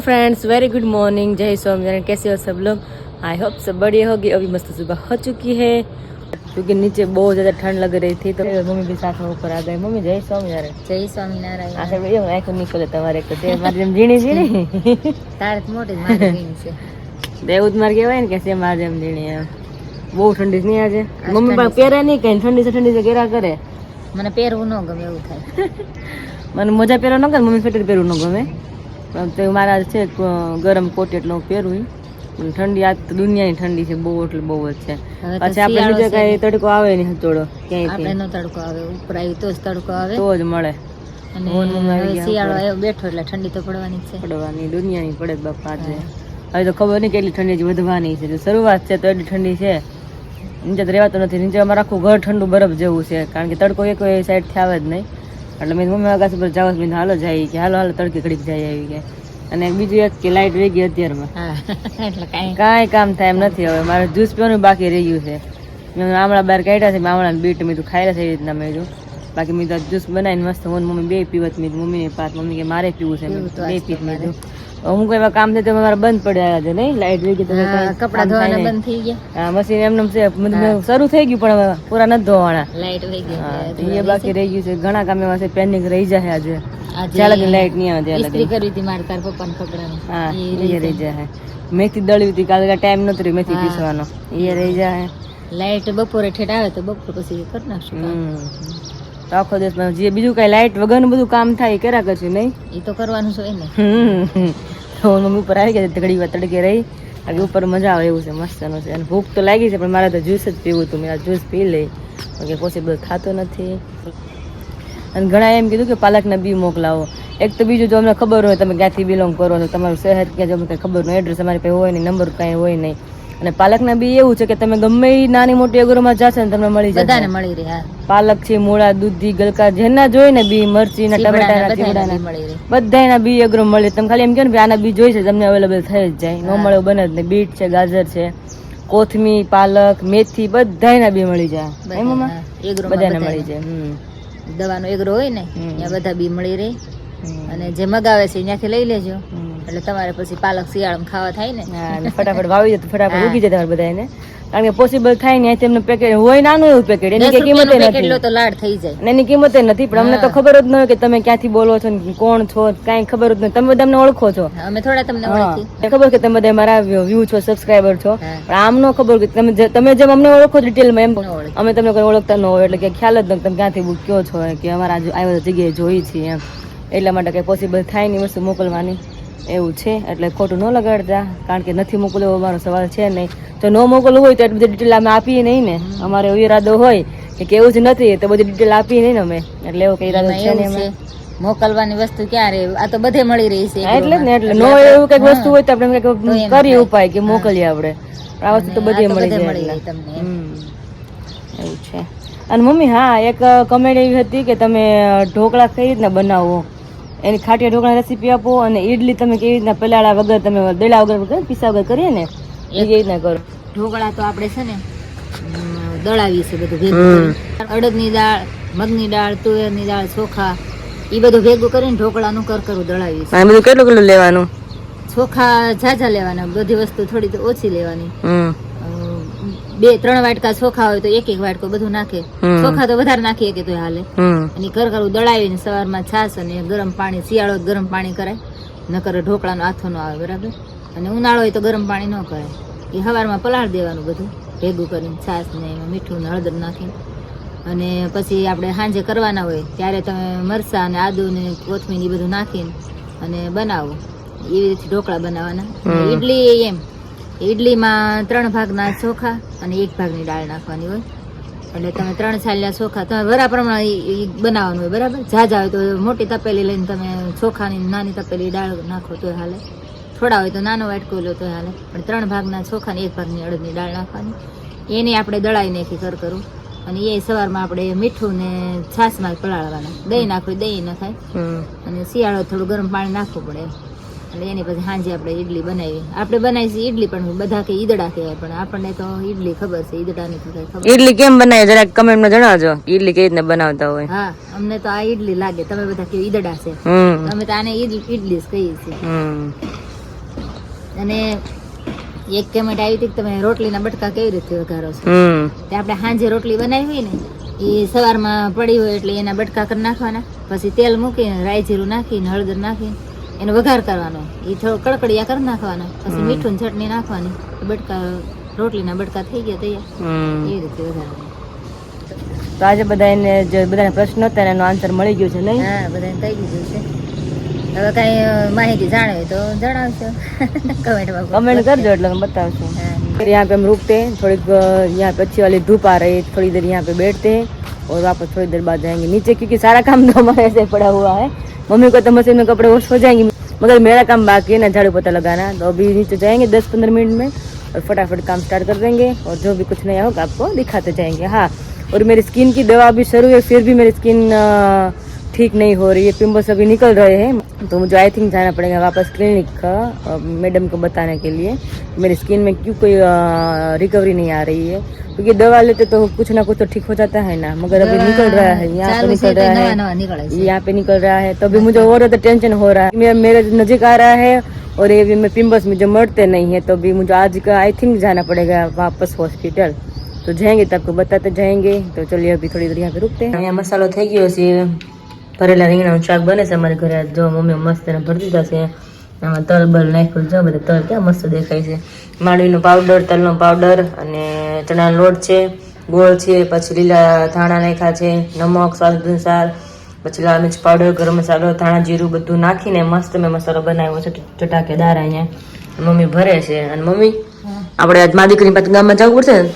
Friends, very good morning. जय स्वामीनारायण। कैसे हो सब लोग? आई होप सब बढ़िया होगी। अभी मस्त सुबह हो चुकी है क्योंकि नीचे बहुत ज़्यादा ठंड लग रही थी तो मम्मी भी साथ में ऊपर आ गई। मम्मी जय स्वामीनारायण। जय स्वामीनारायण। આ સાહેબ એવું આંખો નીકળે તમારે કે તે મારી જેમ ઝીણી ઝીણી તારે મોટી મારી ઝીણી છે દેવું જ મારે કહેવાય ને કે છે મારી જેમ ઝીણી એમ. બહુ ઠંડી નહીં આજે. મમ્મી પણ પહેરે નહીં કઈ ઠંડી છે કેરા કરે. મને પહેરવું ન ગમે એવું થાય. મને મોજા પહેરવા ન ગમે, મમ્મી સ્વેટર પહેરવું ન ગમે. તો મારા છે ગરમ કોટ એટલે હું પહેરું. ઠંડી આજ તો દુનિયાની ઠંડી છે બહુ એટલે બહુ જ છે. પછી આપણે નીચે કઈ તડકો આવે નહીં હચોડો ક્યાંય નો તડકો આવે, ઉપર આવી તો જ તડકો આવે તો જ મળે. અને શિયાળો આવ્યો બેઠો એટલે ઠંડી તો પડવાની છે. પડવાની દુનિયાની પડે બાપા આજે. હવે તો ખબર નહીં કેટલી ઠંડી વધવાની છે. શરૂઆત છે તો એટલી ઠંડી છે. નીચે તો રહેવાતો નથી. નીચે અમારે આખું ઘર ઠંડુ બરફ જેવું છે કારણ કે તડકો એક સાઈડથી આવે જ નહીં. એટલે મેં મમ્મી આકાશ પર જાવ મેં હાલો જાય કે હાલો તડકે ઘડીક જાય આવી ગયા. અને બીજું એક કે લાઈટ રહી ગઈ અત્યારમાં એટલે કાંઈ કામ થાય એમ નથી. હવે મારે જ્યુસ પીવાનું બાકી રહી ગયું છે. મેં આમળા બહાર કાઢ્યા છે, આમળા બીટ મેં તું ખાઈ છે એ રીતના મેં જો. બાકી મેં તો જ્યુસ બનાવીને મસ્ત હું મમ્મી બે પીવત મેં મમ્મીને પાસ મમ્મી કે મારે પીવું છે બે પીત મેં જો. હું કોઈ એવા કામ થાય તો મારે બંધ પડ્યા છે નહીં લાઈટ રહી ગઈ તો કપડા ધોવાના બંધ થઈ ગયા. હા મશીન એમને છે શરૂ થઈ ગયું પણ હવે પૂરા નથી ધોવાના. લાઈટ વહી ગઈ એ બાકી રહી ગયું છે. ઘણા કામ એવા છે પેન્ડિંગ રહી જાય આજે. જ્યાં લગી લાઈટ નહીં આવે ત્યાં લગી કરી હતી મારે તાર પપ્પાના કપડાની. હા એ રહી જાય. મેથી દળવી હતી કાલે ટાઈમ નતો રહ્યો મેથી પીસવાનો એ રહી જાય. લાઈટ બપોરે ઠેઠ આવે તો બપોર પછી કરી નાખશું. તો આખો દિવસમાં જે બીજું કઈ લાઈટ વગરનું બધું કામ થાય એ કર્યા કરશું નહીં. એ તો કરવાનું છે ને. મમ્મી ઉપર આવી ગયા ઘડી વાર તડકે રહી. બાકી ઉપર મજા આવે એવું છે મસ્તનું છે. અને ભૂખ તો લાગી છે પણ મારે તો જ્યુસ જ પીવું હતું. મેં આ જ્યુસ પી લઈ કે પોસિબલ થતો નથી. અને ઘણા એમ કીધું કે પાલકના બી મોકલાવો. એક તો બીજું જો અમને ખબર હોય તમે ક્યાંથી બિલોંગ કરો છો, તમારું શહેર ક્યાં જો કંઈ ખબર હોય, એડ્રેસ અમારી પાસે હોય નહીં, નંબર કાંઈ હોય નહીં. અને પાલકના બી એવું છે કે તમે ગમે એ નાની મોટી અગરોમાં જશો ને તમને મળી જાય. બધાને મળી રહે. પાલક છે, મૂળા, દૂધી, ગલકા જેના જોઈ ને બી, મરચી ના ટમેટાના ચીવડાના બધાના બી અગરો મળે. તમે ખાલી એમ કહો ને આના બી જોઈ છે તમને અવેલેબલ થઈ જ જાય. ન મળે બને જ નહીં. બીટ છે, ગાજર છે, કોથમીર, પાલક, મેથી બધાના બી મળી જાય. બધાને મળી જાય. દવાનો એગરો હોય ને ત્યાં બધા બી મળી રહે. અને જે મગાવે છે ત્યાંથી લઈ લેજો એટલે તમારે પછી પાલક શિયાળામાં ખાવા થાય ને. ફટાફટ વાવી જાય ફટાફટ ઉગી જાય તમારે બધાને. કારણ કે પોસિબલ થાય ને તેમને પેકેટ હોય નાનું એવું પેકેટ એની કઈ કિંમત નથી. તો લાડ થઈ જાય એની કિંમત નથી. પણ અમને તો ખબર જ ન હોય કે તમે ક્યાંથી બોલો છો ને કોણ છો કાંઈ ખબર જ નહીં. તમે બધા અમને ઓળખો છો, અમે થોડા તમને ઓળખી. ખબર કે તમે બધા મારા વ્યૂ છો, સબસ્ક્રાઈબર છો. પણ આમ ન ખબર કે તમે જેમ અમને ઓળખો ડિટેલમાં એમ અમે તમને કોઈ ઓળખતા ન હોય એટલે કે ખ્યાલ જ નથી તમે ક્યાંથી કયો છો કે અમારા આ જગ્યાએ જોઈ છીએ એમ. એટલા માટે કંઈ પોસિબલ થાય નહીં વસ્તુ મોકલવાની એવું છે. એટલે ખોટું ન લગાડતા કારણ કે નથી મોકલવો અમારો સવાલ છે નહીં. જો ન મોકલવું હોય તો એટલી બધી ડિટેલ અમે આપીએ નહીં ને. અમારો એવો ઈરાદો હોય કે કેવું જ નથી તો બધી ડિટેલ આપીએ નહીં ને અમે. એટલે એવો કઈ ઈરાદો છે નહીં. મોકલવાની વસ્તુ ક્યારે આ તો બધે મળી રહી છે એટલે ને એટલે નો એવું કઈક વસ્તુ હોય તો આપણે કઈક કરીએ ઉપાય કે મોકલીએ આપણે. આ વસ્તુ તો બધી મળી જાય તમને એવું છે. અને મમ્મી હા એક કમેન્ટ એવી હતી કે તમે ઢોકળા કઈ રીતના બનાવો એની ખાટિયા ઢોકળા રેસીપી આપો. અને ઈડલી તમે કેવી રીતના પલાળા વગર તમે દળા વગર પીસા વગર કરીએ ને એ કેવી રીતના કરો. ઢોકળા તો આપણે છે ને દળાવીએ છે બધું ભેગું. અડદની દાળ, મગની દાળ, તુવેરની દાળ, ચોખા એ બધું ભેગું કરીને ઢોકળાનું કરકરું દળાવીએ છીએ. બધું કેટલું કેટલું લેવાનું? ચોખા ઝાઝા લેવાના, બધી વસ્તુ થોડી ઓછી લેવાની. 2-3 વાટકા ચોખા હોય તો 1-1 વાટકો બધું નાખે. ચોખા તો વધારે નાખીએ કે તો હાલે. અને કરકરું દળાવીને સવારમાં છાશ અને ગરમ પાણી, શિયાળો ગરમ પાણી કરાય નકર ઢોકળાનો આથો ન આવે બરાબર. અને ઉનાળો હોય તો ગરમ પાણી ન કરાય. એ સવારમાં પલાળ દેવાનું બધું ભેગું કરીને છાશ ને મીઠું ને હળદર નાખીને. અને પછી આપણે સાંજે કરવાના હોય ત્યારે તમે મરચાં અને આદુ ને કોથમીર બધું નાખીને અને બનાવો. એવી રીતે ઢોકળા બનાવવાના. ઈડલી એમ ઈડલીમાં 3 ભાગના ચોખા અને 1 ભાગની દાળ નાખવાની હોય. એટલે તમે 3 છાલિયા ચોખા તમે વરા પ્રમાણે બનાવવાનું હોય બરાબર. ઝાઝા હોય તો મોટી તપેલી લઈને તમે ચોખાની નાની તપેલી દાળ નાખો તો હાલે. થોડા હોય તો નાનો વાટકો લો તો હાલે. પણ 3 ભાગના ચોખા ને 1 ભાગની અડદની દાળ નાખવાની. એને આપણે દળાવી નાખી કરકરું. અને એ સવારમાં આપણે મીઠું ને છાશમાં પલાળવાના. દહીં નાખવું દહીં નખાય. અને શિયાળો થોડું ગરમ પાણી નાખવું પડે. એટલે એની પછી સાંજે આપણે ઈડલી બનાવી. આપણે બનાવી છે ઈડલી પણ બધા કે ઈદડા કહેવાય પણ આપણને તો ઈડલી ખબર છે. ઈદડાની તો કઈ ખબર. ઈડલી કેમ બનાવે જરાક કમેન્ટમાં જણાવજો. ઈડલી કેવી રીતે બનાવતા હોય. હા અમને તો આ ઈડલી લાગે. તમે બધા કે ઈદડા છે. અમે તો આને ઈડલી જ કહીએ છીએ. અને એક કમેન્ટ આવી હતી કે તમે રોટલીના બટકા કેવી રીતે વઘારો છો. તે આપણે સાંજે રોટલી બનાવી હોય ને એ સવારમાં પડી હોય એટલે એના બટકા કરી નાખવાના, પછી તેલ મૂકીને રાઈ જીરું નાખીને હળદર નાખીને એનો વઘાર કરવાનો, એ થોડો કડકડિયા કરી નાખવાનો, પછી મીઠું ને ચટણી નાખવાની, બટકા રોટલીના બટકા થઈ ગયા તૈયાર. એ રીતે વઘારવાનું. તો આજે બધાને જે બધાના પ્રશ્નો હતા એનો આન્સર મળી ગયો છે નહીં? હા, બધાને કહી દીધું છે. હવે કઈ માહિતી જાણે તો જણાવશો कमेंट कर दो એટલે हम बताऊँ. फिर यहाँ पे हम रुकते हैं थोड़ी, यहाँ पे अच्छी वाली धूप आ रही है, थोड़ी देर यहाँ पे बैठते हैं और वापस थोड़ी देर बाद जाएंगे नीचे, क्योंकि सारा काम तो हमारे ऐसे पड़ा हुआ है. मम्मी को तो मशीन में कपड़े वॉश हो जाएंगे, मगर मेरा काम बाकी है ना झाड़ू पोछा लगाना. तो अभी नीचे जाएंगे 10-15 मिनट में और फटाफट काम स्टार्ट कर देंगे और जो भी कुछ नया होगा आपको दिखाते जाएंगे. हाँ, और मेरी स्किन की दवा अभी शुरू है, फिर भी मेरी स्किन ठीक नहीं हो रही है, पिंपल्स अभी निकल रहे हैं. तो मुझे आई थिंक जाना पड़ेगा वापस क्लिनिक मैडम को बताने के लिए मेरी स्किन में क्यों कोई रिकवरी नहीं आ रही है, क्योंकि दवा लेते तो कुछ ना कुछ तो ठीक हो जाता है ना, मगर अभी निकल रहा है, यहाँ पे निकल रहा है, यहाँ पे निकल रहा है. तो अभी मुझे और ज़्यादा टेंशन हो रहा है, मेरे नज़दीक आ रहा है और ये भी मैं पिंपल्स मुझे मरते नहीं है. तो अभी मुझे आज का आई थिंक जाना पड़ेगा वापस हॉस्पिटल. तो जाएंगे तो आपको बताते जाएंगे. तो चलिए अभी थोड़ी देर यहाँ पे रुकते हैं. यहाँ मसालो થઈ ગયો છે, ભરેલા રીંગણાનું શાક બને છે અમારે ઘરે. જો મમ્મી મસ્ત એને ભરી દીધા છે. આમાં તલ બલ નાખ્યું, જો બધા તલ ક્યાં મસ્ત દેખાય છે. માંડવીનો પાવડર, તલનો પાવડર અને ચણાનો લોટ છે, ગોળ છે, પછી લીલા ધાણા નાખ્યા છે, નમક સ્વાદ અનુસાર, પછી લાલ મિર્ચ પાવડર, ગરમ મસાલો, ધાણા જીરું બધું નાખીને મસ્ત મેં મસાલો બનાવ્યો છે ચટાકેદાર. અહીંયા મમ્મી ભરે છે. અને મમ્મી આપણે આજ મા દીકરી પાસે ગામમાં જવું પડશે ને,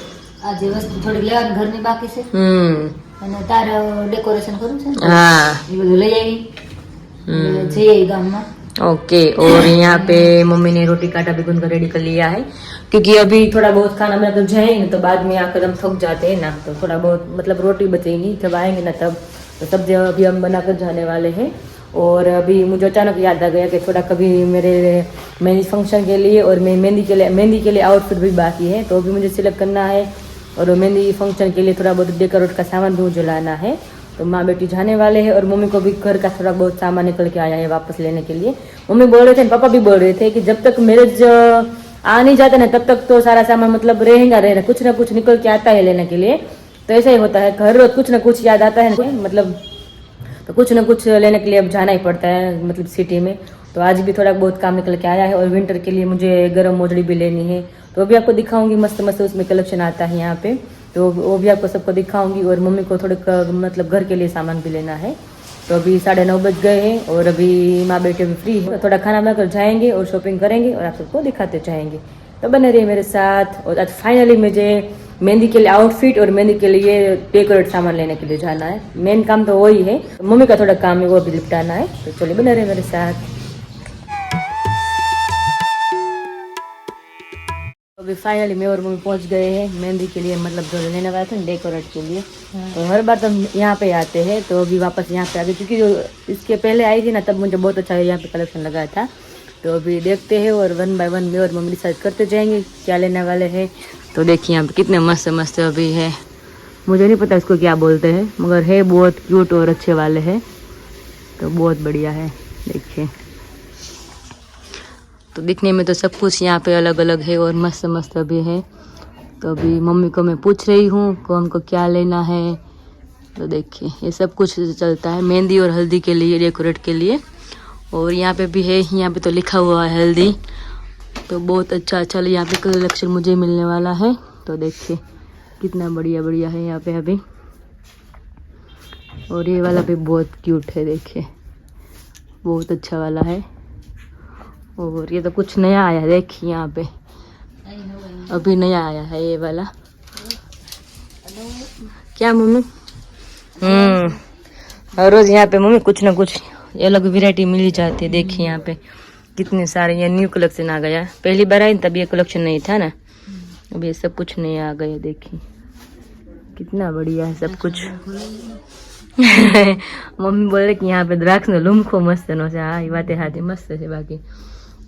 આજે વસ્તુ થોડી લેવાની ઘરની બાકી છે અને તાર ડેકોરેશન કરવું છે. हाँ, એ બધું લઈ આવી જઈએ ગામમાં. ओके. और यहाँ पे मम्मी ने रोटी काटा भी गूंद कर रेडी कर लिया है, क्योंकि अभी थोड़ा बहुत खाना बना तो जाएंगे तो बाद में आकर हम थक जाते हैं ना, तो थोड़ा बहुत मतलब रोटी बचेगी जब आएंगे ना तब. तो सब्जी अभी हम बना कर जाने वाले हैं. और अभी मुझे अचानक याद आ गया कि थोड़ा कभी मेरे मेहंदी फंक्शन के लिए और मेहंदी के लिए आउटफिट भी बाकी है, तो अभी मुझे सिलेक्ट करना है. और मेहंदी फंक्शन के लिए थोड़ा बहुत डेकोरेट का सामान भी मुझे लाना है. तो माँ बेटी जाने वाले हैं और मम्मी को भी घर का थोड़ा बहुत सामान निकल के आया है वापस लेने के लिए. मम्मी बोल रहे थे, पापा भी बोल रहे थे कि जब तक मैरिज आ नहीं जाता ना तब तक तो सारा सामान मतलब रहेगा, कुछ ना कुछ निकल के आता है लेने के लिए. तो ऐसा ही होता है, हर रोज कुछ ना कुछ याद आता है मतलब, तो कुछ ना कुछ लेने के लिए अब जाना ही पड़ता है मतलब सिटी में. तो आज भी थोड़ा बहुत काम निकल के आया है. और विंटर के लिए मुझे गर्म मोजड़ी भी लेनी है, तो अभी आपको दिखाऊंगी. मस्त मस्त उसमें कलेक्शन आता है यहाँ पे, तो वो भी आपको सबको दिखाऊंगी. और मम्मी को थोड़े मतलब घर के लिए सामान भी लेना है. तो अभी 9:30 बज गए हैं और अभी माँ बेटे भी फ्री है. थोड़ा खाना बनाकर जाएंगे और शॉपिंग करेंगे और आप सबको दिखाते जाएंगे. तो बने रहिए मेरे साथ. और आज फाइनली मुझे मेहंदी के लिए आउटफिट और मेहंदी के लिए डेकोरेट सामान लेने के लिए जाना है. मेन काम तो वही है, मम्मी का थोड़ा काम है वो भी निपटाना है. तो चलिए बने रहिए मेरे साथ. अभी फाइनली मैं और मम्मी पहुंच गए हैं मेहंदी के लिए, मतलब जो लेने वाला था डेकोरेट के लिए. तो हर बार तो हम यहाँ पे आते हैं, तो अभी वापस यहाँ पे आ गए, क्योंकि जो इसके पहले आई थी ना तब मुझे बहुत अच्छा यहाँ पे कलेक्शन लगा था. तो अभी देखते हैं और 1 बाय 1 मैं और मम्मी डिसाइड करते जाएंगे क्या लेने वाले हैं. तो देखिए यहाँ पे कितने मस्त मस्त अभी है, मुझे नहीं पता इसको क्या बोलते हैं, मगर है बहुत क्यूट और अच्छे वाले हैं. तो बहुत बढ़िया है, देखिए. तो दिखने में तो सब कुछ यहाँ पे अलग अलग है और मस्त मस्त अभी है. तो अभी मम्मी को मैं पूछ रही हूँ कौन को क्या लेना है. तो देखिए ये सब कुछ चलता है मेहंदी और हल्दी के लिए, डेकोरेट के लिए. और यहाँ पे भी है, यहाँ पे तो लिखा हुआ है हल्दी. तो बहुत अच्छा अच्छा यहाँ पे कलेक्शन मुझे मिलने वाला है. तो देखिए कितना बढ़िया बढ़िया है यहाँ पे अभी. और ये वाला भी बहुत क्यूट है, देखिए बहुत अच्छा वाला है. और ये तो कुछ नया आया है, देखिए यहाँ पे अभी नया आया है ये वाला. क्या मम्मी? हर रोज यहाँ पे मम्मी कुछ ना कुछ अलग वैरायटी मिल जाती है. देखिए यहाँ पे कितने सारे, ये न्यू कलेक्शन आ गया. पहली बार आई तब ये कलेक्शन नहीं था ना, अब ये सब कुछ नया आ गया. देखिए कितना बढ़िया है सब कुछ. मम्मी बोल रहे कि यहाँ पे द्राक्ष नो लूमखो मस्त नो છે. હા એ વાતે હાથી મસ્ત છે. બાકી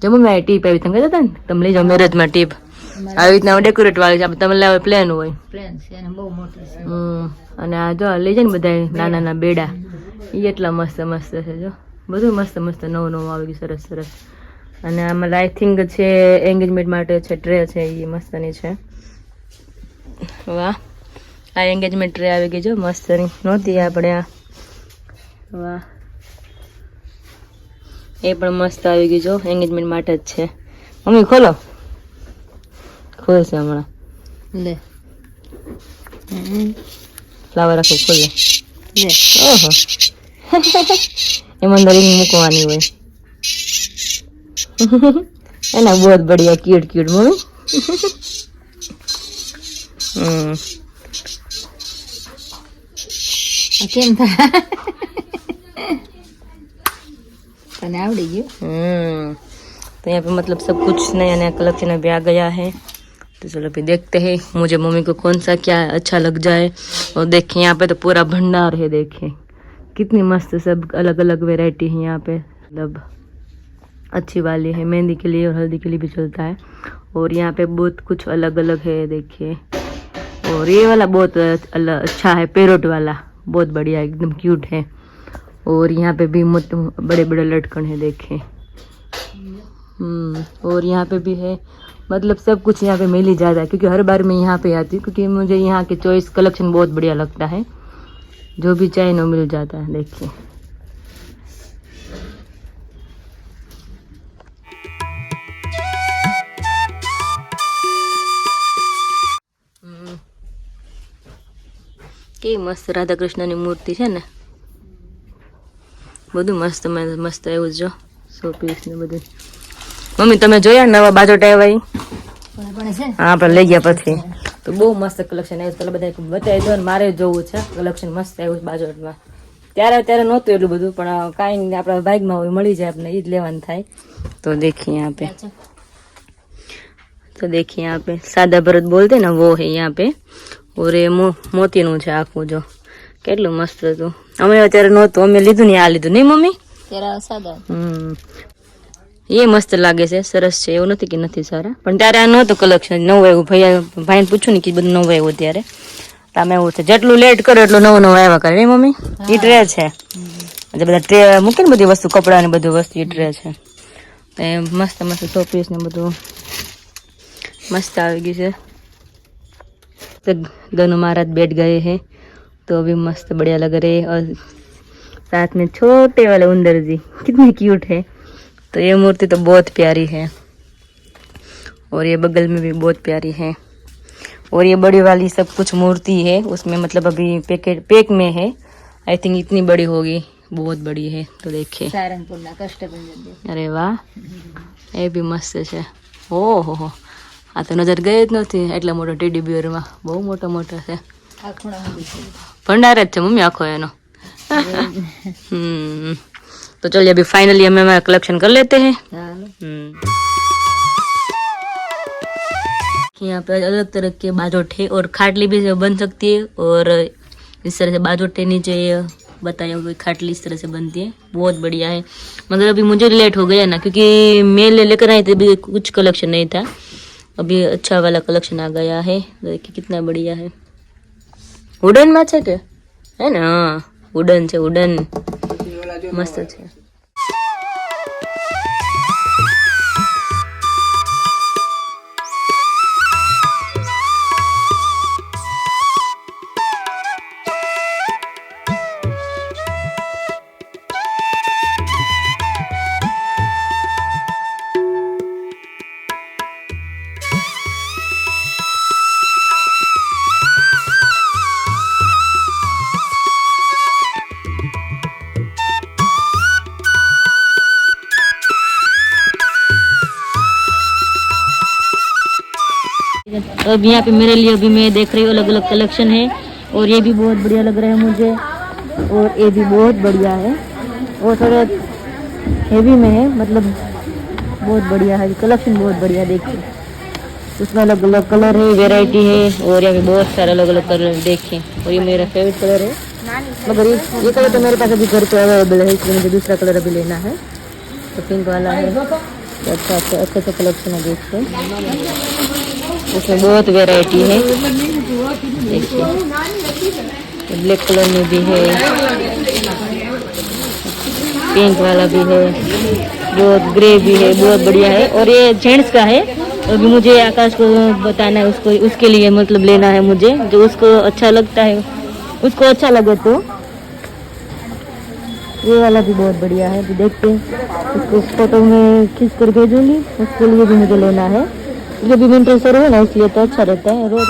જો મમ્મી આ ટીપ આવી તમે કહેતા ને તમે લઈ જાઓ મેરેજમાં ટીપ આવી રીતના ડેકોરેટ વાળી છે, તમે લાવો પ્લેન હોય. પ્લેન છે અને બહુ મોટી છે. અને આ જો લઈ જાય ને બધા નાના નાના બેડા, એ એટલા મસ્ત મસ્ત છે. જો બધું મસ્ત મસ્ત નવું નવું આવી ગયું, સરસ સરસ. અને આમાં આઈ થિંક છે એન્ગેજમેન્ટ માટે છે ટ્રે છે એ મસ્તની છે. વાહ, આ એન્ગેજમેન્ટ ટ્રે આવી ગઈ જો મસ્તની નહોતી આપણે આ. વાહ, એ પણ મસ્ત આવી ગઈ જો એન્ગેજમેન્ટ માટે જ છે. મમ્મી ખોલો, ખોલશે હમણાં. લે ફ્લાવર આખું ખોલે. લે ઓહો એમાં અંદર ring મૂકવાની હોય. એના બહુ બઢિયા ક્यूट क्यूट મમ્મી. કેમ થાય तने आवड़ी गयो. तो यहाँ पे मतलब सब कुछ नया नया कलेक्शन अभी आ गया है. तो चलो अभी देखते हैं मुझे मम्मी को कौन सा क्या अच्छा लग जाए. और देखिए यहाँ पे तो पूरा भंडार है. देखिए कितनी मस्त सब अलग अलग वैरायटी है यहाँ पे. मतलब अच्छी वाली है, मेहंदी के लिए और हल्दी के लिए भी चलता है. और यहाँ पे बहुत कुछ अलग अलग है देखिए. और ये वाला बहुत अच्छा है, पेरोट वाला बहुत बढ़िया एकदम क्यूट है. और यहाँ पे भी बड़े बड़े लटकन है देखिए. और यहाँ पे भी है. मतलब सब कुछ यहाँ पे मिल ही जाता है क्योंकि हर बार मैं यहाँ पे आती हूँ क्योंकि मुझे यहाँ के चॉइस कलेक्शन बहुत बढ़िया लगता है. जो भी चाहिए ना मिल जाता है. देखिए કેવી મસ્ત રાધા કૃષ્ણની મૂર્તિ છે ને. બધું મસ્ત મસ્ત એવું જો સો પીસ ને બધું. મમ્મી તમે જોયા નવા બાજોટા આવ્યા? હા આપણે લઈ ગયા પછી તો બહુ મસ્ત કલેક્શન આવ્યું. પેલા બધા બતાવી દો ને, મારે જોવું છે કલેક્શન મસ્ત આવ્યું બાજોટમાં. ત્યારે નહોતું એટલું બધું પણ કાંઈ નહીં, આપણા ભાગમાં હોય મળી જાય આપણે એ જ લેવાનું થાય. તો देखिए यहाँ पे, तो देखिए यहाँ पे सादा भरत बोलते ना वो है यहाँ पे. और એ મોતીનું છે આખું જો કેટલું મસ્ત હતું. અમે અત્યારે નહોતું, અમે લીધું ને આ લીધું નહીં મમ્મી? એ મસ્ત લાગે છે, સરસ છે, એવું નથી કે નથી સારા. પણ ત્યારે આ નહોતું કલેક્શન, નવું આવ્યું. ભાઈને પૂછ્યું ને કે બધું નવું આવ્યું ત્યારે. તમે એવું છે જેટલું લેટ કરો એટલું નવું નવું આવ્યા કરે નહીં મમ્મી? એ ટ્રે છે બધા ટ્રે મૂકે ને બધી વસ્તુ, કપડા ને બધું વસ્તુ એ ટ્રે છે. તો એ મસ્ત મસ્ત શોપીસ ને બધું मस्त आ गई है. तो दोनों महाराज बैठ गए हैं तो अभी मस्त बढ़िया लग रहे हैं. और साथ में छोटे वाले उंदर जी कितने क्यूट है. तो ये मूर्ति तो बहुत प्यारी है. और ये बगल में भी बहुत प्यारी है. और ये बड़ी वाली सब कुछ मूर्ति है उसमें, मतलब अभी पैक में है. आई थिंक इतनी बड़ी होगी, बहुत बड़ी है. तो देखिए अरे वाह, ये भी मस्त है. ओहो हो, આ તો નજર ગઈ જ નથી. એટલા મોટો ટેડી બિયરમાં બહુ મોટા મોટા છે. ભંડાર જ છે મમ્મી આખો એનો. तो चलिए अभी फाइनली हमें हमारा कलेक्शन कर लेते हैं. यहाँ पे अलग तरह के बाजोटे और खाटली भी बन सकती है. और इस तरह से बाजोटे नीचे बताया हुआ खाटली इस तरह से बनती है, बहुत बढ़िया है. मगर अभी मुझे लेट हो गया ना क्योंकि मैं लेकर आई थी, अभी कुछ कलेक्शन नहीं था. अभी अच्छा वाला कलेक्शन आ गया है. देखिए कितना बढ़िया है. वुडन में છે કે है ना? हाँ वुडन છે, वुडन मस्त છે. अब यहाँ पे मेरे लिए अभी मैं देख रही हूँ अलग अलग कलेक्शन है. और ये भी बहुत बढ़िया लग रहा है मुझे. और ये भी बहुत बढ़िया है. और थोड़ा हेवी में है, मतलब बहुत बढ़िया है कलेक्शन, बहुत बढ़िया. देखिए उसमें अलग अलग कलर है, वेराइटी है. और यहाँ पे बहुत सारे अलग अलग कलर देखिए. और ये मेरा फेवरेट कलर है, मगर ये कलर तो मेरे पास अभी घर पे अवेलेबल है, इसलिए मुझे दूसरा कलर अभी लेना है. तो पिंक वाला है. तो अच्छा कलेक्शन है. देखिए उसमें बहुत वैरायटी है. देखिए ब्लैक कलर में भी है, पिंक वाला भी है. बहुत ग्रे भी है, बहुत बढ़िया है। और ये जेंट्स का है, अभी मुझे आकाश को बताना है, उसको उसके लिए मतलब लेना है मुझे, जो उसको अच्छा लगता है, उसको अच्छा लगे तो। ये वाला भी बहुत बढ़िया है, तो देखते हैं, उसको फोटो में खींच कर भेजूंगी, उसके लिए भी मुझे लेना है। ये भी विंटर शुरू है ना, इसलिए तो अच्छा रहता है। रोज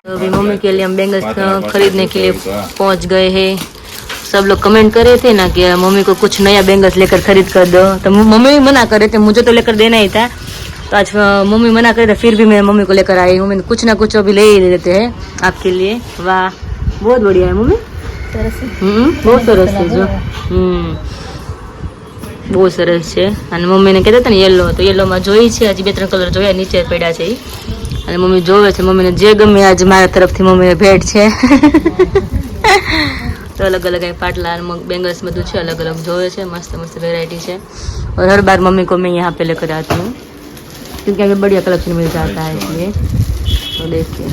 तो अभी मम्मी के लिए हम बैंगल्स खरीदने के लिए पहुंच गए हैं। सब लोग कमेंट कर रहे थे ना कि मम्मी को कुछ नया बैंगल्स लेकर खरीद कर दो, तो मम्मी भी मना कर रहे थे, मुझे तो लेकर देना ही था। तो आज मम्मी मना कर रहे थे, फिर भी मैं मम्मी को लेकर आई हूँ। मैंने कुछ ना कुछ अभी ले ही लेते हैं आपके लिए। वाह, बहुत बढ़िया है मम्मी। बहुत सरस है जो બહુ સરસ છે। અને મમ્મીને કહેતા હતા ને યલો, તો યલોમાં જોઈ છે, હજી 2-3 કલર જોયા, નીચે પડ્યા છે ઈ। અને મમ્મી જોવે છે, મમ્મીને જે ગમે આજ મારા તરફથી મમ્મીને ભેટ છે। तो अलग अलग है पाटला बैंगल्स में है, अलग अलग जोए है, मस्त मस्त वेराइटी है। और हर बार मम्मी को मैं यहाँ पे लेकर आती हूँ, क्योंकि आगे बढ़िया कलेक्शन मिल जाता है, इसलिए। तो देखिए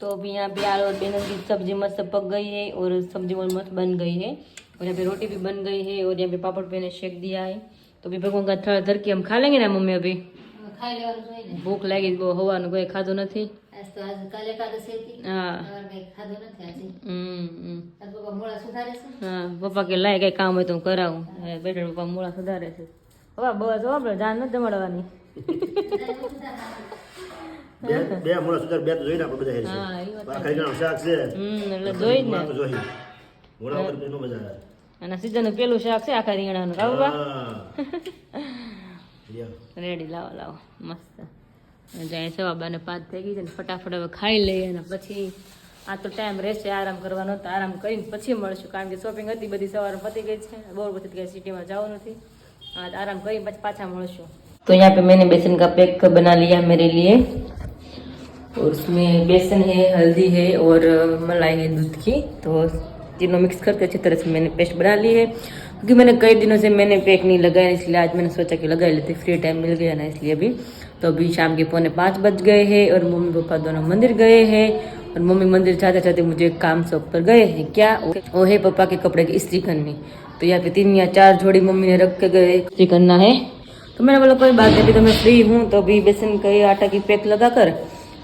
तो अभी यहाँ पे आलू और बैंगन की सब्जी मस्त पक गई है, और सब्जी मस्त बन गई है, और यहाँ पे रोटी भी बन गई है, और यहाँ पे पापड़ पे ने शेक दिया है। तो अभी भगवान का थोड़ा धर के हम खा लेंगे ना मम्मी। अभी भूख लगी, वो हवा कोई खाधो नहीं। हाँ, पप्पा के लाए कई काम हो तो कराऊं, बैठे पप्पा मूळा सुधारे છે। હવે બસ આપણે જાન ન જમાડવાની। બે મૂળા સુધાર, બે તો જોઈને આપણે બધા હેરશે। હા, એ વાત આખા ગામ શાક છે, એટલે જોઈ જ ને। જોઈ મૂળા વગર એનો મજા આવે। અને સીઝનનું પેલું શાક છે આખા રીંગણાનું, કાવ બા લ્યો રેડી, લાવો લાવો, મસ્ત। જાય સવા બાને 5 થઈ ગઈ છે ને, ફટાફટ હવે ખાઈ લઈએ, અને પછી આ તો ટાઈમ રહેશે આરામ કરવાનો, તો આરામ કરીને પછી મળશું, કારણ કે શોપિંગ હતી બધી સવારે પતી ગઈ છે, બહુ બધી કઈ સિટીમાં જવું નથી। आज आराम करी પછી પાછા મળશું। तो यहाँ पे मैंने बेसन का पैक बना लिया मेरे लिए, और उसमें बेसन है, हल्दी है, और मलाई है दूध की। तो तीनों मिक्स करके अच्छी तरह से मैंने पेस्ट बना ली है, क्योंकि मैंने कई दिनों से मैंने पैक नहीं लगाया, इसलिए आज मैंने सोचा कि लगा लेते, फ्री टाइम मिल गया ना, इसलिए अभी। तो अभी शाम के 4:45 बज गए हैं, और मम्मी पापा दोनों मंदिर गए हैं, और मम्मी मंदिर जाते जाते मुझे काम शॉप पर गए हैं। क्या वो है पापा के कपड़े की इस्त्री करनी। तो यहाँ पे 3 या 4 जोड़ी मम्मी ने रख के गए इस्त्री करना है। तो मैंने बोला कोई बात नहीं, अभी तो मैं फ्री हूँ, तो अभी बेसन के आटा की पैक लगाकर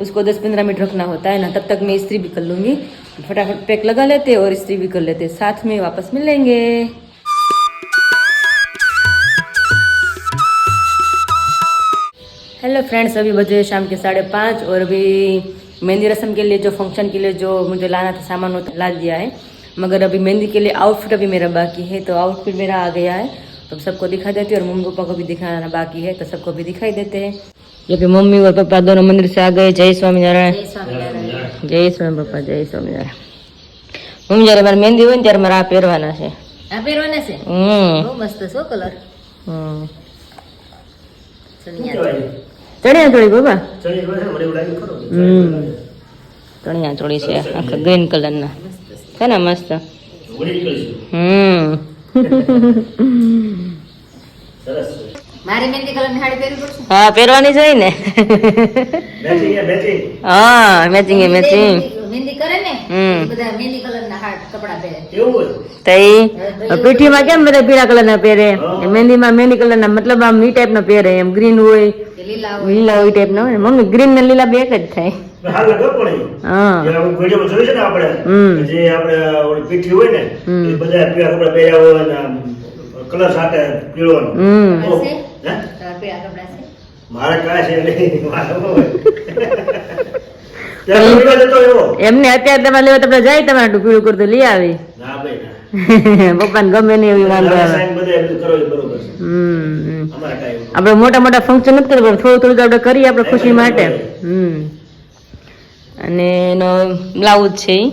उसको 10-15 मिनट रखना होता है ना, तब तक मैं इस्त्री भी कर लूँगी। फटाफट पैक लगा लेते और इस्त्री भी कर लेते, साथ में वापस मिलेंगे। हेलो फ्रेंड्स, अभी बजे शाम के 5:30, और अभी मेहंदी रस्म के लिए जो फंक्शन के लिए जो मुझे लाना था सामान वो ला दिया है, मगर अभी मेहंदी के लिए आउटफिट अभी मेरा बाकी है। तो आउटफिट मेरा आ गया है, तो सबको दिखा देते हैं, और मम्मी पापा को भी दिखाना बाकी है, तो सबको भी दिखाई देते हैं। ये भी मम्मी और पापा दोनों मंदिर से आ गए। जय स्वामीनारायण, जय स्वामी पापा, जय स्वामीनारायण। मम्मी जયારે મારી મહેંદી હોય ને ત્યારે મારે આ પહેરવાના છે। આ પહેરવાના છે? બહુ મસ્ત છે કલર। ચણિયા ચોળી બાબા, ચણી મને ઉડાવી ખરો। ચણિયા ચોળી છે આખા ગ્રીન કલરના, છે ને મસ્ત। ઉડી નીકળશે સરસ। મારી મહેંદી કલરની સાડી પહેરવી પડશે? હા, પહેરવાની જ હોય ને। મેચિંગ હે મેચિંગ। હા, મેચિંગ હે મેચિંગ। મહેંદી કરે ને બધા મહેંદી કલરના કપડા પહેરે। એવું હોય તઈ પીઠીમાં કેમ બધા પીળા કલરના પહેરે, મહેંદીમાં મહેંદી કલરના, મતલબ આમ ઈ ટાઈપનો પહેરે, એમ ગ્રીન હોય, લીલા લીલા હોય ટાઈપના હોય। મમ્મી ગ્રીન ને લીલા બે એક જ થાય। હાલ લગો પણ હા, જે આપણે વિડિયોમાં જોઈ છે ને, આપણે જે આપણે ઓલી પીઠી હોય ને, એ બધા પીળા કપડા પહેર્યા હોય ને કલર સાથે પીળોનો। હે પીળા કપડા છે મારા કાય છે નહીં, મારા હોય ત્યાં વિડિયો જતો એવો એમને અત્યારે તમારે લેવા તમે જાય, તમારે પીળું કરતું લઈ આવી। ના ભાઈ ના, પપ્પાને ગમે નહીં એવી વાંધો આવે। સાઈન બધે એટલું કરો એ બરોબર છે। અમારા કાય આપણે મોટા મોટા ફંક્શન નથી કરતા, થોડું થોડું આપણે કરીએ આપણે ખુશી માટે। અને એનો બ્લાઉઝ છે ઈ।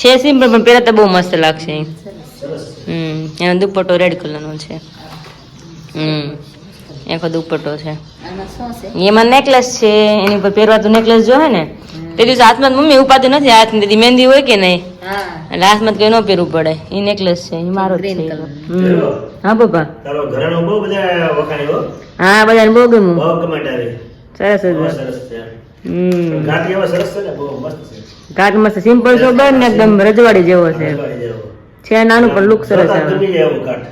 છે સિમ્પલ, પણ પહેરતા બહુ મસ્ત લાગશે ઈ। એનો દુપટ્ટો રેડ કલરનો છે। આખો દુપટ્ટો છે, આમાં શું છે? એમાં નેકલેસ છે, એની ઉપર પહેરવાતું નેકલેસ જો હે ને, તે દિવસે હાથમાં મમ્મી ઉપાધિ નથી હાથની દીદી મહેંદી હોય કે નહીં હા એટલે હાથમાં કઈ ન પહેરવું પડે ઈ નેકલેસ છે ઈ મારો જ Green છે colour. હા પપ્પા તારો ઘરેણું બહુ બધા વખાણી હો, હા બધાને બહુ ગમ્યું બહુ કમેન્ટ આવી, સરસ બહુ જ સરસ છે. હમ ઘાટી એવા સરસ છે ને, બહુ મસ્ત છે. ઘાટ મસ્ત સિમ્પલ સોબર ને એકદમ રજવાડી જેવો છે રજવાડી જેવો. છે નાનું પણ લુક સરસ જોતા આવે ગમી જાય એવું ઘાટ.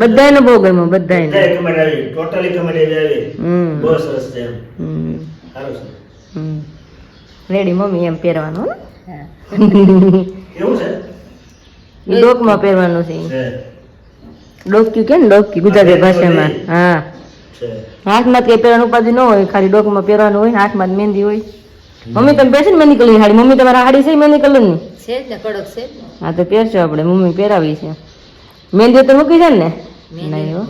બધાને બહુ ગમ્યું બધાને બધાય કમેન્ટ આવી, ટોટલી કમેન્ટ આવી, હમ બહુ સરસ છે એમ. હમ સારું છે. હમ રેડી મમ્મી એમ પહેરવાનું હો? હા. એવું છે? ઈ ડોકમાં પહેરવાનું છે છે. ડોક્યુ કે ને ડોક્યુ ગુજરાતી ભાષામાં હા છે. હાથમાં કઈ પહેરવાનું ઉપાધિ ન હોય ખાલી ડોકમાં પહેરવાનું હોય ને હાથમાં જ મહેંદી હોય મમ્મી તમે પહેરશે ને મહેંદી કલરની હાડી મમ્મી તમારા હાડી છે મહેંદી કલરની છે જ ને કડક છે જ ને. હા તો પહેરશો આપણે મમ્મી પહેરાવી છે મહેંદી તો મૂકી છે ને નહીં હો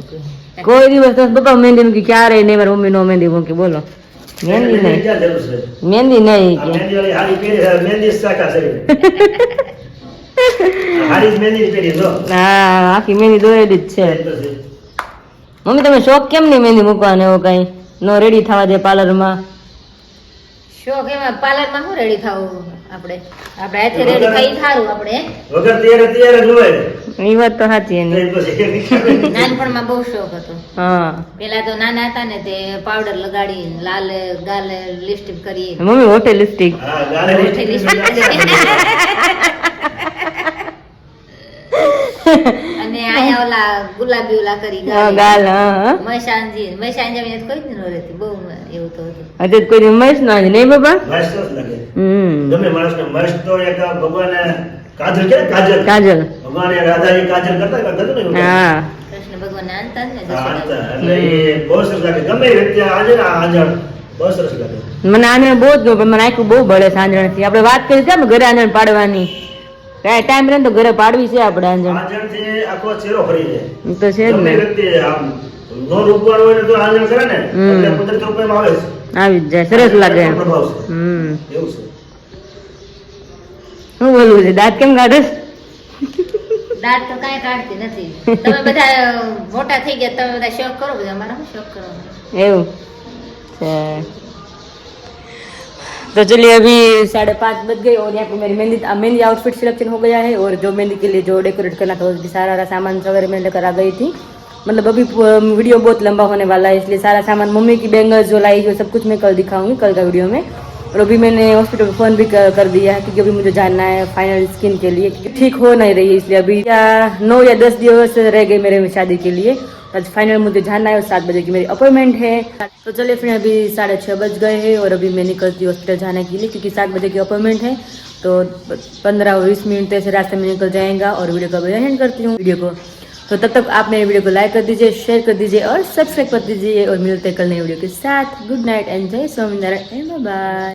કોઈ દિવસ તો પપ્પા મહેંદી મૂકી ક્યારે નહીં મારી મમ્મી નો મહેંદી મૂકી બોલો મહેંદી નહીં ક્યાં જરૂર છે? મહેંદી નહીં આ કે મહેંદીવાળી હાડી પહેરી છે, મહેંદી જ શાખા છે. હાડી જ મહેંદી જ પહેરી જો. હા આખી મહેંદી દોરેલી જ છે એ તો છે. મમ્મી તમે શોખ કેમ નહીં મહેંદી મૂકવાનો એવો કઈ નો રેડી થવા દે પાર્લરમાં શોખ એમાં પાર્લરમાં શું રેડી થવું આપણે હાથે રેડી થઈ સારું આપણે વગર તૈયાર જ હોય. એ વાત તો સાચી એની તો પછી નાનપણમાં બહુ શોખ હતો હા પેલા તો નાના હતા ને તે પાવડર લગાડી લાલ ગાલે લિપસ્ટિક કરી મમ્મી હોટે લિપસ્ટિક હા, ગાલે અને આયા ઓલા ગુલાબી ઓલા કરી હા ગાલ હા મહેસાણજી મહેસાણજી કોઈ જ ન રહેતી બહુ એવું તો હતું હજુ કોઈ મસ્ત ના નહીં બાબા મસ્ત જ લાગે. હમ ગમે માણસને મસ્ત તો એક ભગવાને કાજલ કે કાજલ કાજલ ભગવાને રાધાજી કાજલ કરતા ને એવું. હા કૃષ્ણ ભગવાન આનતા ને હા, જશોદા. એટલે એ બહુ સરસ લાગે. ગમે એ વ્યક્તિ આજે ને આંજણ બહુ સરસ લાગે. મને આંજણ બહુ જ ગમે પણ મને આખું બહુ બળે છે આંજણથી આપણે વાત કરી છે ઘરે આંજણ પાડવાની કાંઈ ટાઈમ રહે ને તો ઘરે પાડવી છે આપણે આંજણ આંજણથી આખો ચહેરો ફરી જાય. ઈ તો છે જ ગમે ને એ વ્યક્તિ આમ નો રૂપવાળો હોય ને તો આંજણ કરે ને એટલે કુદરતી રૂપમાં આવે છે. આવી જ જાય સરસ લાગે એટલો પ્રભાવ છે. હમ એવું છે. શું બોલવું છે દાંત કેમ કાઢે દાંત તો કાંઈ કાઢતી નથી તમે બધા મોટા થઈ ગયા તમે બધા શોખ કરો બધા અમારા શું શોખ કરવાનો એવું છે तो चलिए अभी 5:30 बज गए और यहाँ पे मेरी मेहंदी आउटफिट सिलेक्शन हो गया है और जो मेहंदी के लिए जो डेकोरेट करना था वो सारा सामान वगैरह मैं लेकर आ गई थी मतलब अभी वीडियो बहुत लंबा होने वाला है इसलिए सारा सामान मम्मी की बैंगल्स जो लाई है सब कुछ मैं कल दिखाऊंगी कल का वीडियो में और अभी मैंने हॉस्पिटल में फ़ोन भी कर दिया है क्योंकि अभी मुझे जानना है फाइनल स्किन के लिए क्योंकि ठीक हो नहीं रही है इसलिए अभी 9 या 10 दिवस रह गए मेरे शादी के लिए आज फाइनल मुझे जानना है और 7 बजे की मेरी अपॉइंटमेंट है तो चलिए फिर अभी 6:30 बज गए हैं और अभी मैं निकलती हूँ हॉस्पिटल जाने के लिए क्योंकि 7 बजे की अपॉइंटमेंट है तो 15-20 मिनट ऐसे रास्ते में निकल जाएगा और वीडियो का एंड करती हूँ वीडियो को तो तब तक आप मेरे वीडियो को लाइक कर दीजिए शेयर कर दीजिए और सब्सक्राइब कर दीजिए और मिलते हैं कल नए वीडियो के साथ गुड नाइट एंड जय स्वामीनारायण एंड बाय।